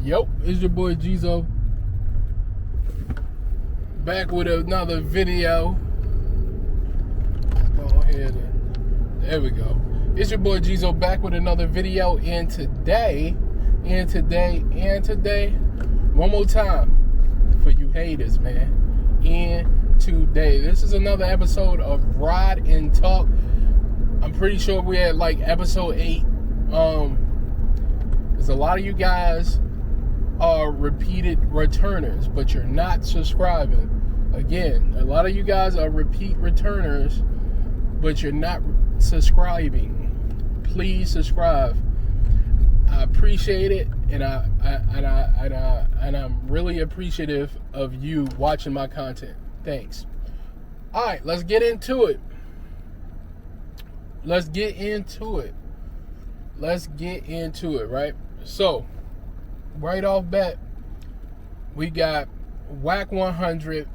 Yo, it's your boy Geezo. Back with another video. Let's go ahead and there we go. It's your boy Geezo back with another video, and today, one more time for you haters, man. And today, this is another episode of Ride and Talk. I'm pretty sure we're at like episode 8. There's a lot of you guys are repeated returners, but you're not subscribing. Again, a lot of you guys are repeat returners, but you're not subscribing. Please subscribe. I appreciate it, and I'm really appreciative of you watching my content. Thanks. All right, let's get into it. Right? So, right off bat, we got Wack 100,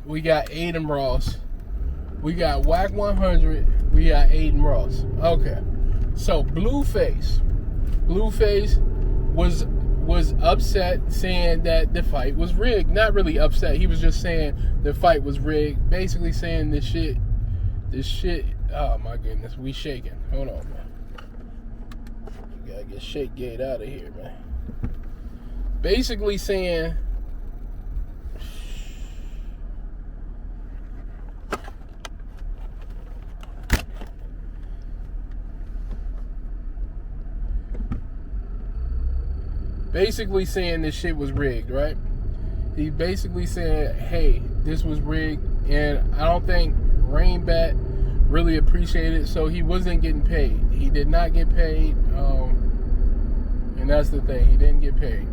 we got Adin Ross, we got Wack 100, we got Adin Ross. Okay, so Blueface was upset, saying that the fight was rigged. Not really upset, he was just saying the fight was rigged, basically saying this shit, oh my goodness, we shaking. Hold on, man. You gotta get Shake Gate out of here, man. Basically saying this shit was rigged, right? He basically said, hey, this was rigged, and I don't think Rainbat really appreciated it, so he wasn't getting paid. He did not get paid, and that's the thing, he didn't get paid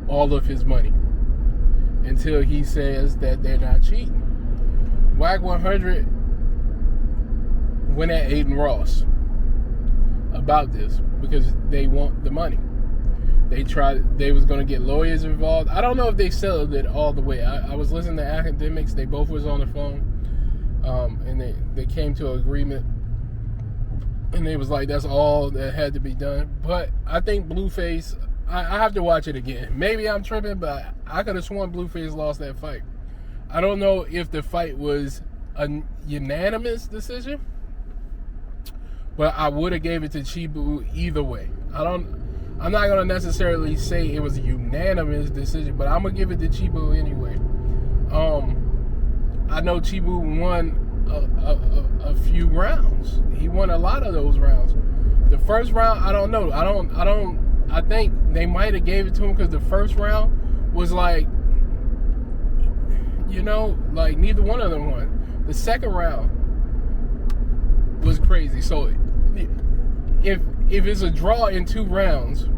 all of his money until he says that they're not cheating. Wack 100 went at Adin Ross about this because they want the money. They was going to get lawyers involved. I don't know if they settled it all the way. I was listening to academics. They both was on the phone, and they came to an agreement, and they was like, that's all that had to be done. But I think Blueface, I have to watch it again. Maybe I'm tripping, but I could have sworn Blueface lost that fight. I don't know if the fight was a unanimous decision, but I would have gave it to Chibu either way. I'm not gonna necessarily say it was a unanimous decision, but I'm gonna give it to Chibu anyway. I know Chibu won a few rounds. He won a lot of those rounds. The first round, I don't know. I think they might have gave it to him because the first round was like, like neither one of them won. The second round was crazy. So if it's a draw in 2 rounds,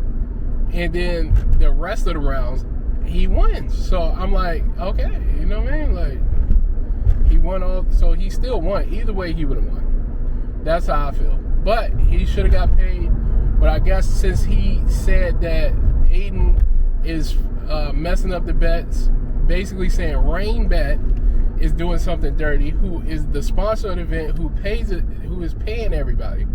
and then the rest of the rounds he wins, so I'm like, okay, you know what I mean? Like, he won all, so he still won. Either way, he would have won. That's how I feel. But he should have got paid. But I guess since he said that Adin is messing up the bets, basically saying Rainbat is doing something dirty, who is the sponsor of the event, who is paying everybody.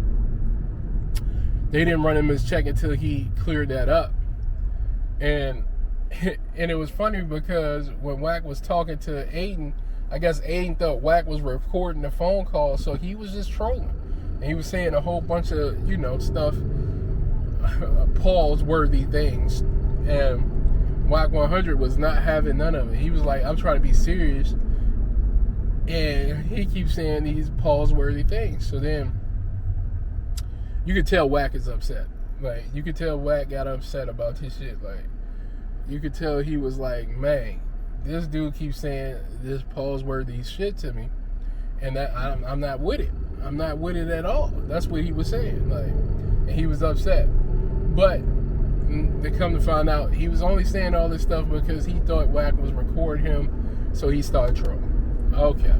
They didn't run him his check until he cleared that up. And it was funny because when Wack was talking to Adin, I guess Adin thought Wack was recording the phone call, so he was just trolling. And he was saying a whole bunch of, stuff, pause-worthy things. And Wack 100 was not having none of it. He was like, I'm trying to be serious. And he keeps saying these pause-worthy things. So then you could tell Wack is upset. Like, you could tell Wack got upset about this shit. Like, you could tell he was like, man, this dude keeps saying this pause-worthy shit to me, and that I'm not with it. I'm not with it at all. That's what he was saying. Like, and he was upset. But they come to find out he was only saying all this stuff because he thought Wack was recording him, so he started trolling. Okay.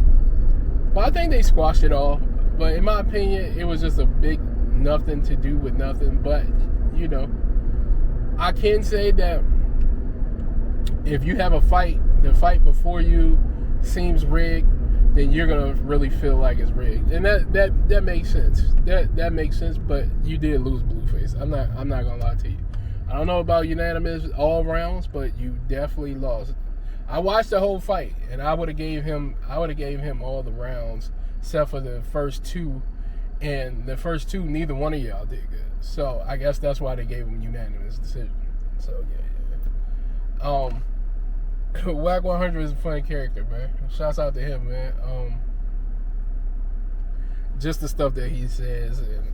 But I think they squashed it all. But in my opinion, it was just a big nothing to do with nothing. But, I can say that if you have a fight, the fight before you seems rigged, then you're gonna really feel like it's rigged, and that makes sense. That makes sense. But you did lose Blueface. I'm not gonna lie to you. I don't know about unanimous all rounds, but you definitely lost. I watched the whole fight, and I would have gave him all the rounds except for the first two, and the first two neither one of y'all did good. So I guess that's why they gave him unanimous decision. So yeah. Wack 100 is a funny character, man. Shouts out to him, man. Just the stuff that he says and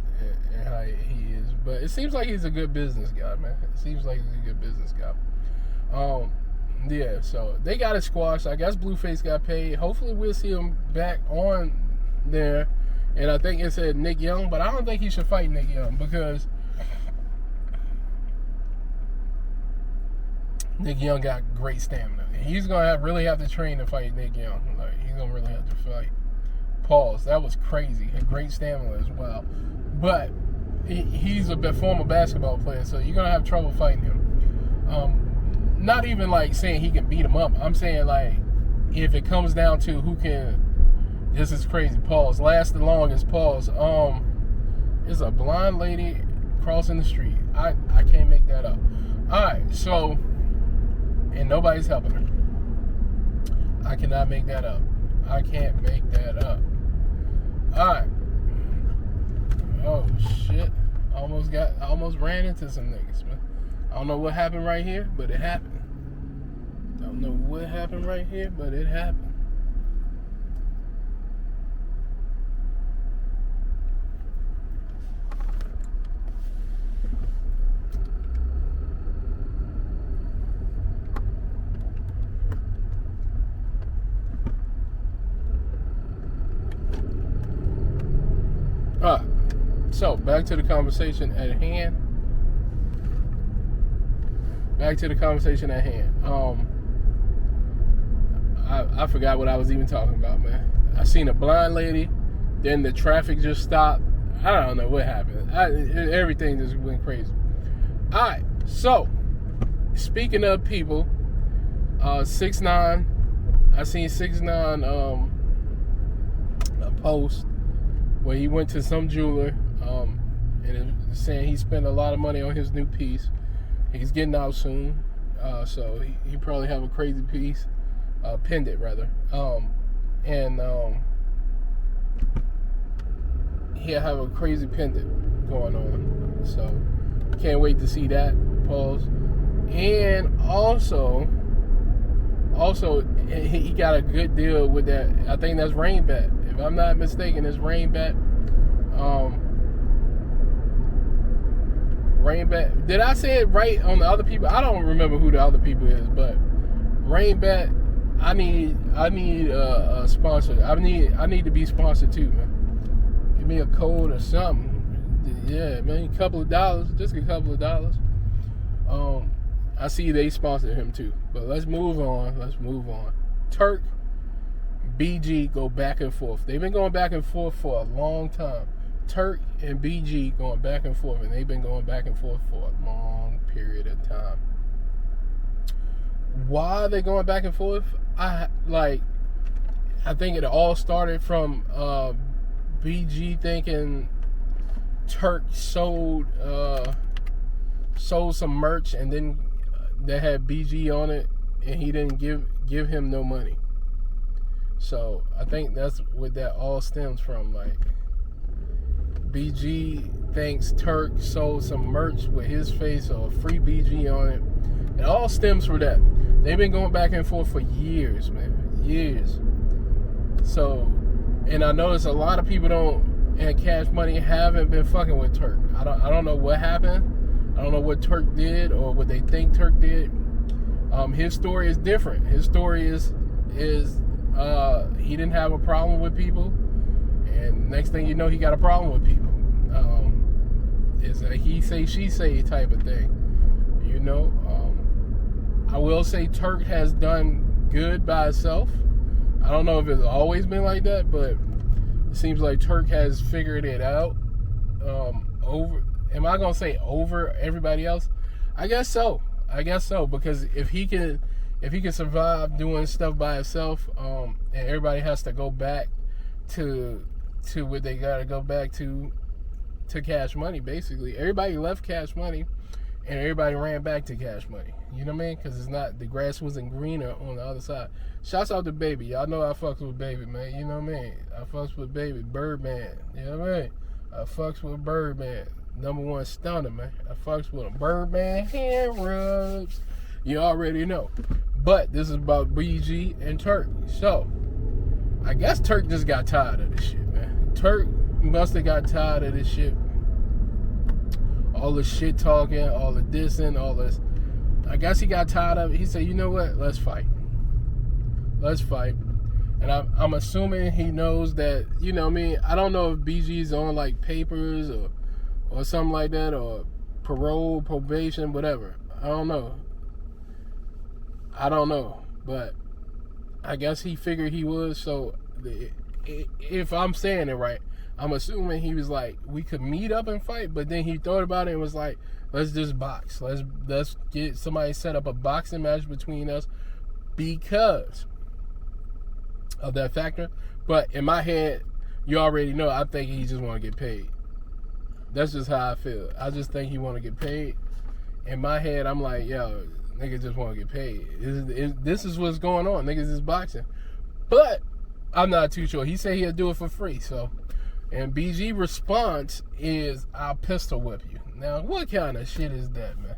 how he is. But it seems like he's a good business guy, man. It seems like he's a good business guy. Yeah, so they got it squashed. I guess Blueface got paid. Hopefully we'll see him back on there. And I think it said Nick Young, but I don't think he should fight Nick Young because Nick Young got great stamina. He's gonna really have to train to fight Nick Young. Like, he's gonna really have to fight. Pause. That was crazy. Had great stamina as well. But he's a former basketball player, so you're gonna have trouble fighting him. Not even like saying he can beat him up. I'm saying like if it comes down to who can. This is crazy. Pause. Last the longest. Pause. It's a blind lady crossing the street. I can't make that up. All right. So. And nobody's helping her. I cannot make that up. I can't make that up. Alright. Oh shit. Almost ran into some niggas, man. I don't know what happened right here, but it happened. Don't know what happened right here, but it happened. Alright, so back to the conversation at hand. I forgot what I was even talking about, man. I seen a blind lady, then the traffic just stopped. I don't know what happened. Everything just went crazy. Alright, so speaking of people, 6ix9ine, I seen 6ix9ine a post where he went to some jeweler and saying he spent a lot of money on his new piece. He's getting out soon, so he probably have a crazy piece, pendant rather, and he'll have a crazy pendant going on. So can't wait to see that. Pause. And also he got a good deal with that. I think that's Rainbat. If I'm not mistaken, it's Rainbat. Rainbat. Did I say it right on the other people? I don't remember who the other people is, but Rainbat. I need a sponsor. I need to be sponsored too, man. Give me a code or something. Yeah, man, a couple of dollars, just a couple of dollars. I see they sponsored him too. But let's move on. Turk, BG go back and forth. They've been going back and forth for a long time. Turk and BG going back and forth, and they've been going back and forth for a long period of time. Why are they going back and forth? I think it all started from BG thinking Turk sold some merch, and then they had BG on it, and he didn't give him no money. So I think that's what that all stems from. Like, BG thinks Turk sold some merch with his face or free BG on it. It all stems from that. They've been going back and forth for years, man. Years. So, and I notice a lot of people and Cash Money haven't been fucking with Turk. I don't know what happened. I don't know what Turk did or what they think Turk did. His story is different. His story is he didn't have a problem with people, and next thing you know, he got a problem with people. It's a he say she say type of thing, you know. I will say Turk has done good by itself. I don't know if it's always been like that, but it seems like Turk has figured it out. Am I gonna say over everybody else? I guess so, because if he can if he can survive doing stuff by himself, and everybody has to go back to what they gotta go back to Cash Money. Basically, everybody left Cash Money, and everybody ran back to Cash Money. You know what I mean? Because it's not, the grass wasn't greener on the other side. Shouts out to Baby. Y'all know I fucks with Baby, man. You know what I mean? I fucks with Baby. Birdman. You know what I mean? I fucks with Birdman. #1 stunner, man. I fucks with him. Birdman hand rubs. You already know. But this is about BG and Turk. So, I guess Turk just got tired of this shit, man. Turk must have got tired of this shit. All the shit talking, all the dissing, all this. I guess he got tired of it. He said, you know what? Let's fight. Let's fight. And I'm assuming he knows that, you know what I mean? I don't know if BG's on like papers or something like that, or parole, probation, whatever. I don't know. But I guess he figured he was. So if I'm saying it right, I'm assuming he was like, we could meet up and fight, but then he thought about it and was like, let's just box. Let's get somebody set up a boxing match between us because of that factor. But in my head, you already know, I think he just want to get paid. That's just how I feel. I just think he want to get paid. In my head, I'm like, yo, niggas just want to get paid. This is what's going on. Niggas is boxing. But I'm not too sure. He said he'll do it for free. So, and BG response is, I'll pistol whip you. Now, what kind of shit is that, man?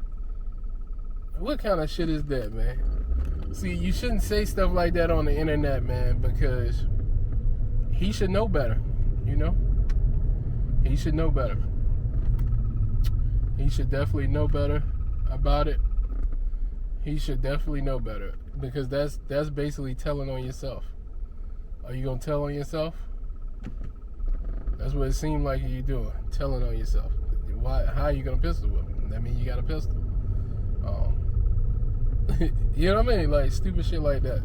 What kind of shit is that, man? See, you shouldn't say stuff like that on the internet, man, because he should know better, you know? He should know better. He should definitely know better about it. He should definitely know better, because that's basically telling on yourself. Are you gonna tell on yourself? That's what it seemed like you're doing, telling on yourself. Why? How are you gonna pistol whip him? That means you got a pistol. You know what I mean? Like stupid shit like that.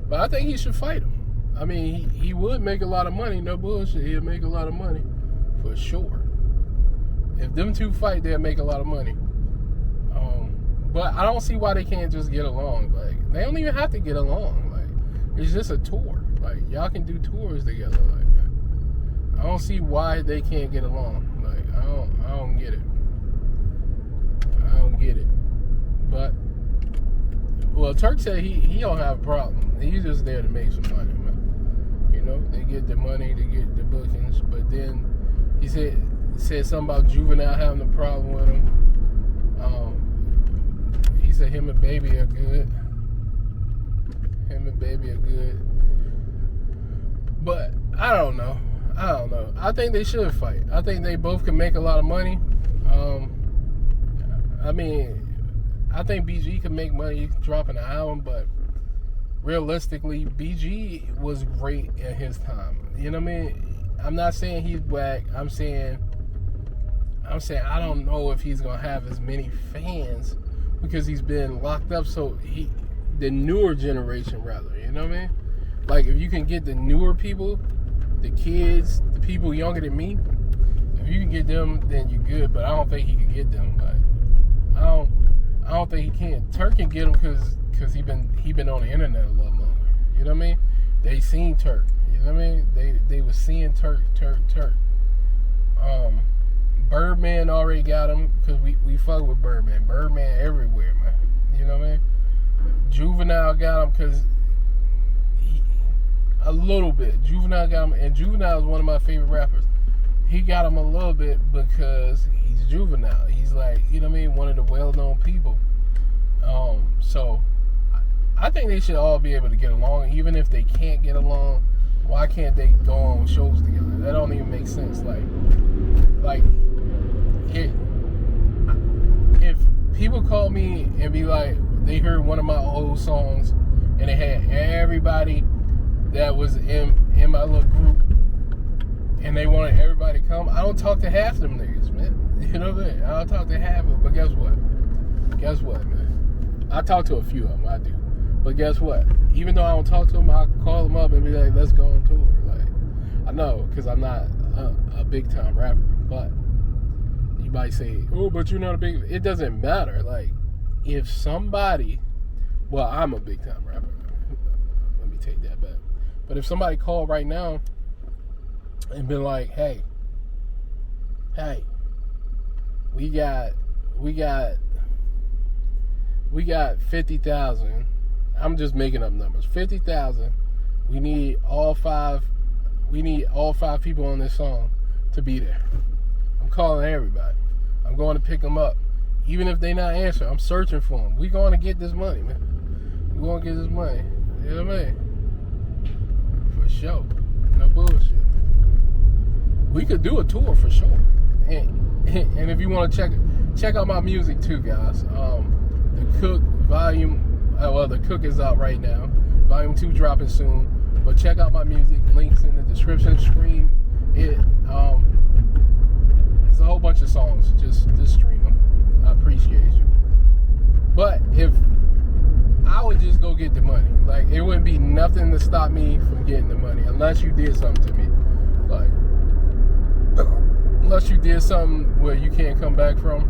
But I think he should fight him. I mean, he would make a lot of money. No bullshit. He'll make a lot of money for sure. If them two fight, they'll make a lot of money. But I don't see why they can't just get along. Like, they don't even have to get along. Like, it's just a tour. Like, y'all can do tours together like that. I don't see why they can't get along. Like, I don't get it. I don't get it. But, well, Turk said he don't have a problem. He's just there to make some money, man. You know, they get the money, they get the bookings. But then he said something about Juvenile having a problem with him. He said him and Baby are good. Him and Baby are good. But I don't know. I think they should fight. I think they both can make a lot of money. I mean, I think BG can make money dropping an album, but realistically, BG was great at his time. You know what I mean? I'm not saying he's whack. I'm saying I don't know if he's gonna have as many fans because he's been locked up. So the newer generation, rather, you know what I mean? Like, if you can get the newer people, the kids, the people younger than me, if you can get them, then you're good. But I don't think he can get them. Like, I don't think he can. Turk can get them because he been on the internet a little longer. You know what I mean? They seen Turk. You know what I mean? They was seeing Turk. Birdman already got him because we fuck with Birdman. Birdman everywhere, man. You know what I mean? Juvenile got him because a little bit. Juvenile got him, and Juvenile is one of my favorite rappers. He got him a little bit because he's Juvenile. He's like, you know what I mean, one of the well-known people. So I think they should all be able to get along, even if they can't get along. Why can't they go on shows together? That don't even make sense. Like if people call me and be like, they heard one of my old songs and it had everybody that was in my little group and they wanted everybody to come, I don't talk to half them niggas, man. You know what I mean? I don't talk to half of them, but guess what, man? I talk to a few of them, I do. But guess what? Even though I don't talk to them, I call them up and be like, let's go on tour. Like, I know, because I'm not a big time rapper, but you might say, oh, but you're not a big, it doesn't matter. Like, if somebody Well, I'm a big time rapper. Let me take that back. But if somebody called right now and been like, hey, we got 50,000. I'm just making up numbers. 50,000. We need all five people on this song to be there. I'm calling everybody. I'm going to pick them up. Even if they not answering, I'm searching for them. We going to get this money, man. We going to get this money. You know what I mean? For sure. No bullshit. We could do a tour for sure. And if you want to check out my music too, guys. The Cook the Cook is out right now. Volume 2 dropping soon. But check out my music. Links in the description. Stream it. There's a whole bunch of songs. Just stream them. I appreciate you. But if I would just go get the money, like it wouldn't be nothing to stop me from getting the money unless you did something to me, like unless you did something where you can't come back from.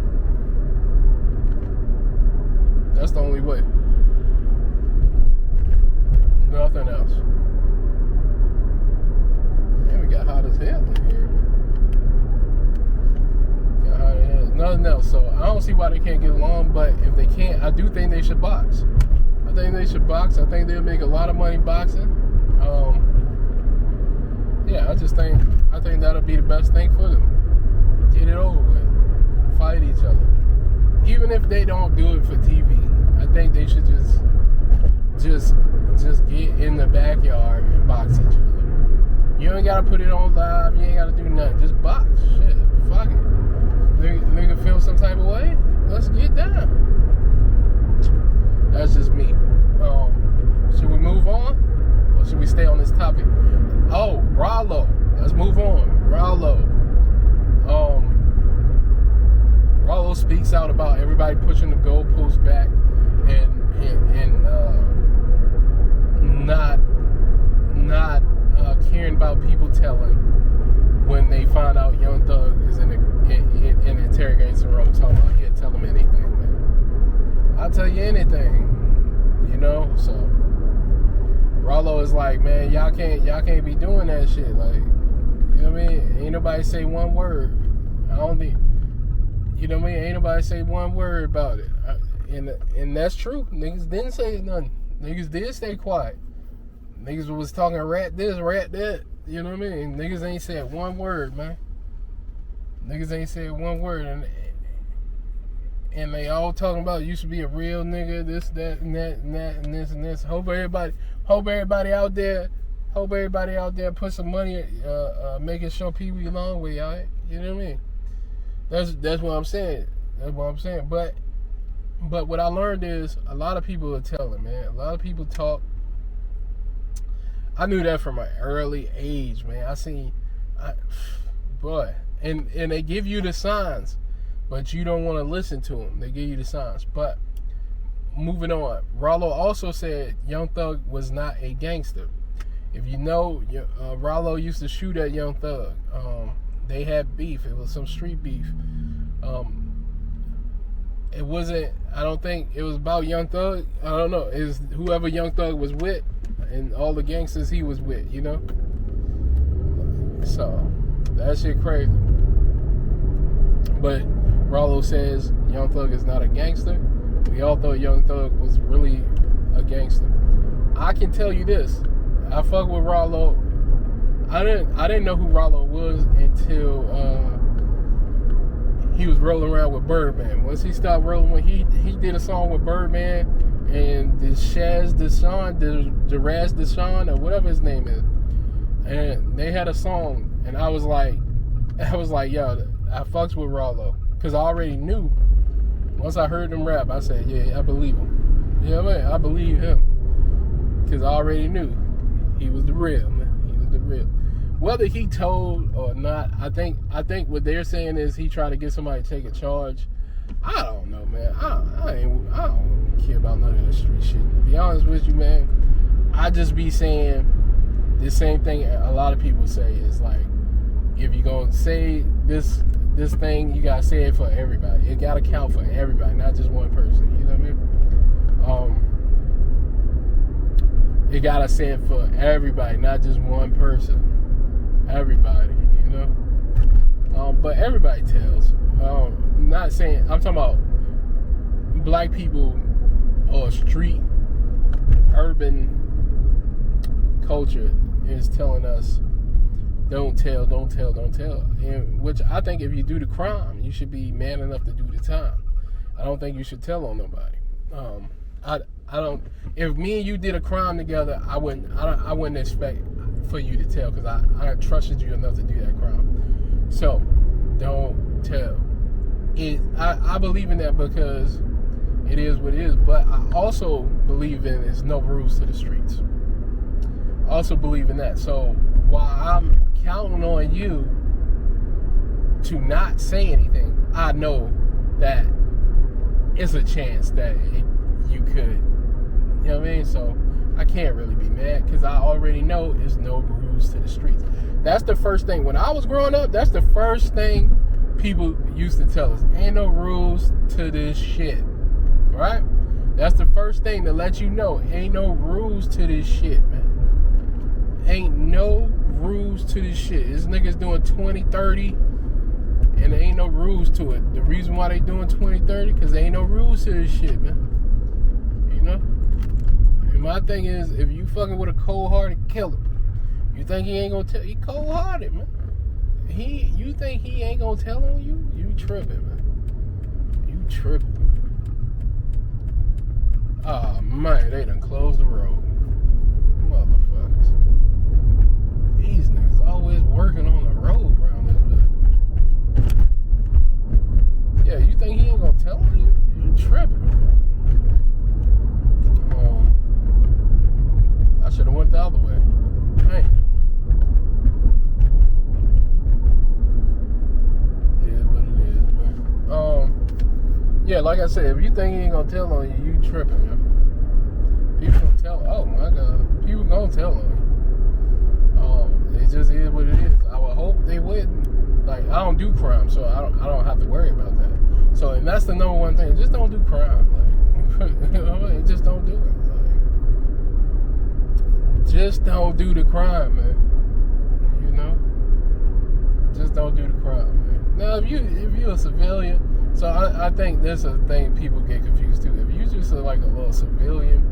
That's the only way. Nothing else. Man, we got hot as hell in here. Got hot as hell. Nothing else. So I don't see why they can't get along. But if they can't, I do think they should box. I think they should box. I think they'll make a lot of money boxing. Yeah, I think that'll be the best thing for them. Get it over with. Fight each other. Even if they don't do it for TV, I think they should just get in the backyard and box each other. You ain't gotta put it on live. You ain't gotta do nothing. Just box. Shit. Fuck it. Nigga feel some type of way? Let's get down. That's just me. Should we move on? Or should we stay on this topic? Oh, Ralo. Let's move on. Ralo. Ralo speaks out about everybody pushing the goalposts back and not caring about people telling when they find out Young Thug is in interrogation room talking about, yeah, tell them anything, man. I'll tell you anything, you know. So Ralo is like, man, y'all can't be doing that shit, like, you know what I mean? Ain't nobody say one word. I don't think, you know what I mean? Ain't nobody say one word about it. And that's true. Niggas didn't say nothing. Niggas did stay quiet. Niggas was talking rat this, rat that. You know what I mean? Niggas ain't said one word, man. Niggas ain't said one word. And they all talking about you should be a real nigga, this, that, and that, and that, and this, and this. Hope everybody out there put some money, making sure people along with y'all. You know what I mean? That's what I'm saying. That's what I'm saying. But what I learned is a lot of people are telling, man. A lot of people talk. I knew that from an early age, man. And they give you the signs, but you don't want to listen to them. They give you the signs. But moving on, Ralo also said Young Thug was not a gangster. If you know, Ralo used to shoot at Young Thug. They had beef. It was some street beef. It wasn't, I don't think it was about Young Thug. I don't know. It was whoever Young Thug was with and all the gangsters he was with, you know? So, that shit crazy. But Ralo says Young Thug is not a gangster. We all thought Young Thug was really a gangster. I can tell you this. I fuck with Ralo. I didn't know who Ralo was until he was rolling around with Birdman. Once he stopped rolling with, he did a song with Birdman and Raz Deshawn, or whatever his name is. And they had a song, and I was like, yo, I fucks with Ralo. Because I already knew. Once I heard him rap, I said, yeah, I believe him. You know what I mean? I believe him. Because I already knew he was the real, man. He was the real. Whether he told or not, I think what they're saying is he tried to get somebody to take a charge. I don't know, man. I don't care about none of that street shit. To be honest with you, man, I just be saying the same thing a lot of people say is like, if you're gonna say this thing, you gotta say it for everybody. It gotta count for everybody, not just one person. You know what I mean? it gotta stand for everybody, not just one person. Everybody, you know. But everybody tells. Not saying, I'm talking about black people or street, urban culture is telling us, don't tell. And which I think if you do the crime, you should be man enough to do the time. I don't think you should tell on nobody. I don't. If me and you did a crime together, I wouldn't expect for you to tell, because I trusted you enough to do that crime. So don't tell. I believe in that because it is what it is. But I also believe in there's no rules to the streets. I also believe in that. So while I'm counting on you to not say anything, I know that it's a chance that you could. You know what I mean? So I can't really be mad because I already know there's no rules to the streets. That's the first thing. When I was growing up, that's the first thing people used to tell us. Ain't no rules to this shit. Right? That's the first thing to let you know. Ain't no rules to this shit, man. Ain't no rules to this shit. This niggas doing 20-30 and there ain't no rules to it. The reason why they doing 20-30 because there ain't no rules to this shit, man. You know? And my thing is, if you fucking with a cold-hearted killer, you think he ain't gonna tell? He cold-hearted, man. You think he ain't gonna tell on you? You tripping, man. You tripping. Oh man, they done closed the road. Motherfuckers. These niggas always working on the road around this bitch. Yeah, you think he ain't gonna tell on you? You tripping. I should have went the other way. Hey. It is what it is, man. Yeah, like I said, if you think he ain't gonna tell on you, you tripping, man. People gonna tell. Oh my God, people gonna tell on you. It just is what it is. I would hope they wouldn't. Like, I don't do crime, so I don't have to worry about that. So, and that's the number one thing. Just don't do crime. Like, you know what I mean? Just don't do it. Like, just don't do the crime, man. You know? Just don't do the crime, man. Now, if you're a civilian, so I think there's a thing people get confused too. If you just like a little civilian,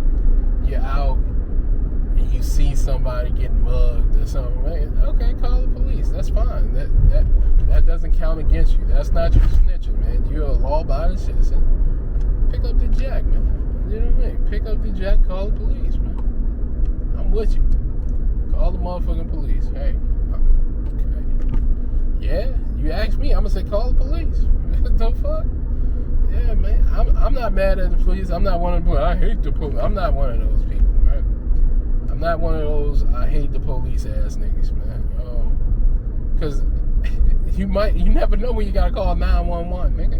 you're out and you see somebody getting mugged or something, man, okay, call the police. That's fine. That doesn't count against you. That's not you snitching, man. You're a law-abiding citizen. Pick up the jack, man. You know what I mean? Pick up the jack, call the police, man. I'm with you. Call the motherfucking police. Hey. Okay. Yeah, you ask me, I'm gonna say call the police. What the fuck? Yeah, man. I'm not mad at the police. I'm not one of the police. I hate the police. I'm not one of those people, right? I'm not one of those I hate the police ass niggas, man. Cause you never know when you gotta call 911, nigga.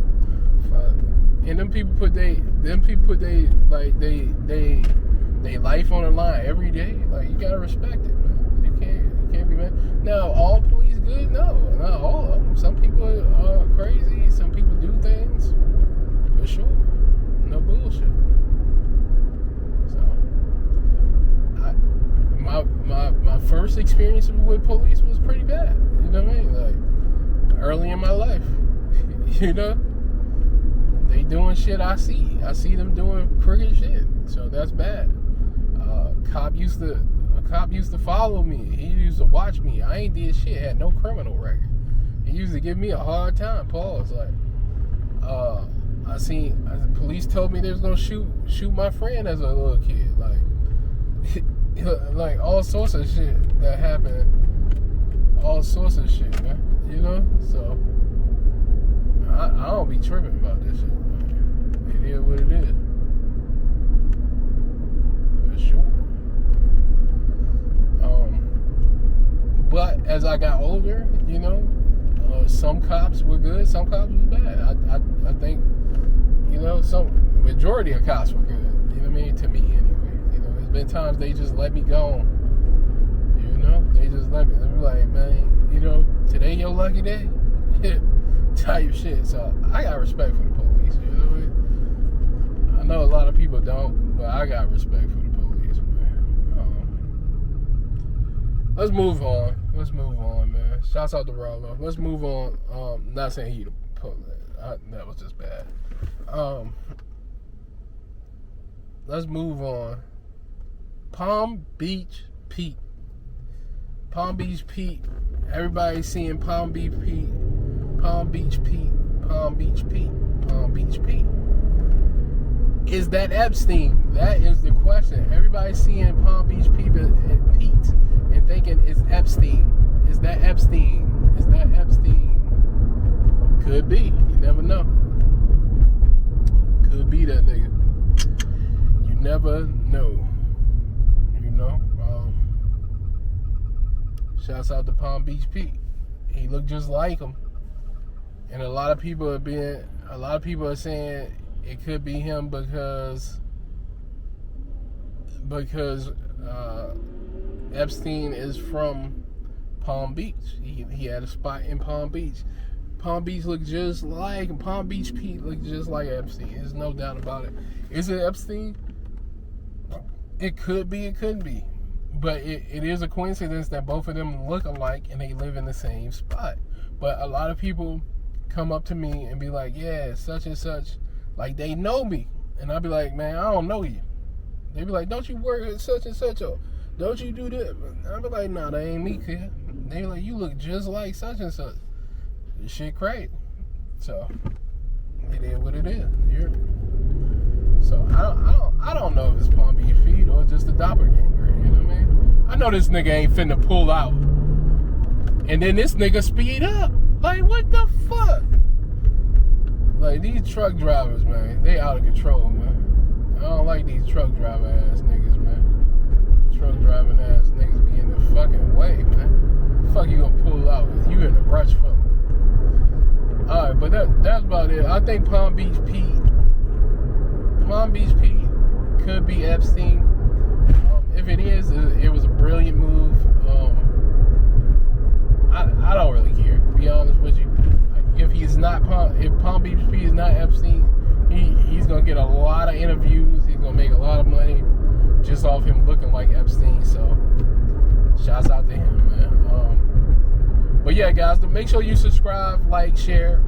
And them people put they life on the line every day. Like, you gotta respect it, man. You can't be mad. Now, all police good? No, not all of them. Some people are crazy. Some people do things. For sure. No bullshit. So, my first experience with police was pretty bad. You know what I mean? Like, early in my life. You know? They doing shit I see. I see them doing crooked shit. So that's bad. A cop used to follow me. He used to watch me. I ain't did shit. Had no criminal record. He used to give me a hard time. Pause. Like, the police told me they was gonna shoot my friend as a little kid. Like, like all sorts of shit that happened. All sorts of shit, man. You know. So I don't be tripping about this shit. Like, it is what it is. For sure. But as I got older, you know, some cops were good, some cops were bad. I think, you know, some majority of cops were good. You know what I mean? To me, anyway. You know, there's been times they just let me go. You know, they just let me. They were like, man, you know, today your lucky day, type shit. So I got respect for the police. You know what I mean? I know a lot of people don't, but I got respect for the police, man. Let's move on. Let's move on, man. Shouts out to Ralo. Let's move on. Not saying he that was just bad. Let's move on. Palm Beach Pete. Palm Beach Pete. Everybody's seeing Palm Beach Pete. Palm Beach Pete. Palm Beach Pete. Palm Beach Pete. Is that Epstein? That is the question. Everybody's seeing Palm Beach Pete and thinking it's Epstein. Is that Epstein? Is that Epstein? Could be. You never know. Could be that nigga. You never know. You know? Shouts out to Palm Beach Pete. He looked just like him. And a lot of people are saying it could be him because Epstein is from Palm Beach. He had a spot in Palm Beach. Palm Beach looked just like Palm Beach Pete looked just like Epstein. There's no doubt about it. Is it Epstein? It could be. It couldn't be. But it is a coincidence that both of them look alike and they live in the same spot. But a lot of people come up to me and be like, yeah, such and such. Like, they know me. And I'll be like, man, I don't know you. They be like, don't you work at such and such? Or don't you do that? I'll be like, nah, that ain't me, kid. They be like, you look just like such and such. This shit crazy. So, it is what it is. So, I don't know if it's Palm Beach Pete or just a doppelganger. You know what I mean? I know this nigga ain't finna pull out. And then this nigga speed up. Like, what the fuck? Like, these truck drivers, man, they out of control, man. I don't like these truck driver ass niggas, man. Truck driving ass niggas be in the fucking way, man. The fuck you gonna pull out? You in a rush for? Alright, but that's about it. I think Palm Beach Pete could be Epstein. If it is, it was a brilliant move. I don't really care, to be honest with you. If Palm Beach Pete is not Epstein, he's gonna get a lot of interviews. He's gonna make a lot of money just off him looking like Epstein. So, shouts out to him, man. But yeah, guys, make sure you subscribe, like, share,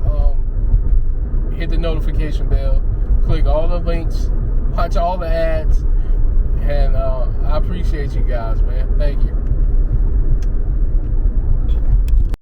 hit the notification bell, click all the links, watch all the ads, and I appreciate you guys, man. Thank you.